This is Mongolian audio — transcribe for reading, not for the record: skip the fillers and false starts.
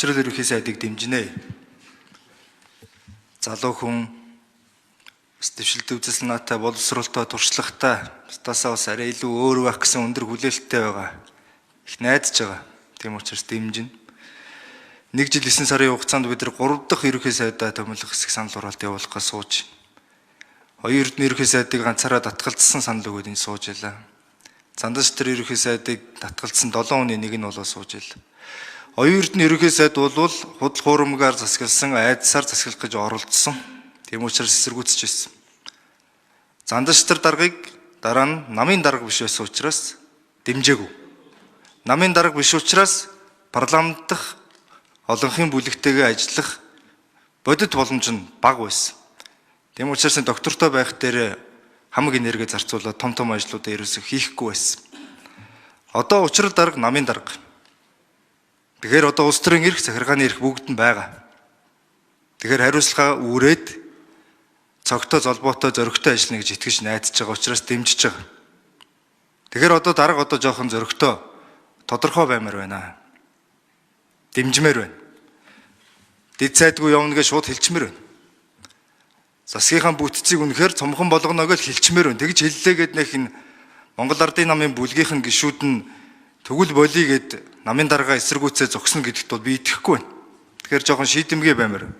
Учрал ерөнхий сайдыг дэмжинэ. Залуу хүн дэвшилт үзэл санаатай боловсролтой туршлагатай стасаа бас арай илүү өөр байх гэсэн өндөр хүлээлттэй байгаа. Их найдаж байгаа. Тийм учраас дэмжинэ. 1 жил 9 сарын хугацаанд бид 3 дахь ерөнхий сайдаа томилох хэсэг санал хураалт явуулахаар сууж. 2 эрдэнэ ерөнхий сайдыг ганцаараа татгалзсан санал өгөөд энэ сууж ялаа. Зандаш тэр ерөнхий сайдыг татгалзсан 7 хүний нэг нь болоо сууж ил. 2 эрдэнэ ерөнхий сайд бол худал хуурмгаар засагласан айдсаар засаглах гэж оролдсон. Тийм учраас эсэргүүцэж ирсэн. Зандаш тэр даргыг дараа нь намын дарга биш байсан учраас дэмжээгүй. Намын дарга биш учраас парламент дахь олонхын бүлэгтэйгээ ажиллах бодит боломж нь бага байсан. Тийм учраас доктортой байх дээр хамаг энерги зарцуулаад том ажлуудаа ерөөсөө хийхгүй байсан. Одоо учрал дарга намын дарга. Тэгэхээр одоо улс төрийн эрх, захиргааны эрх бүгд нь байгаа. Тэгэхээр хариуцлагаа үүрээд цогтой золбоотой зөрөгтэй ажиллана гэж итгэж найдаж байгаа учраас дэмжиж байгаа. Тэгэхээр одоо дарга жоохон зөрөгтэй тодорхой баймаар байна. Дэмжмээр байна. Дэд сайдгүй явна гэж шууд хэлчмээр байна. Засгийнхаа бүтцийг үнэхээр цомхон болгоно гэж хэлчмээр байна. Тэгж хэллээ гэд нэг энэ Монгол Ардын намын бүлгийнхэн гишүүд нь тэгвэл болий гэд намын дарга эсэргүүцээ зогсно гэдэгт бол би итгэхгүй байна. Тэгэхээр жоохон шийдэмгий баймаар.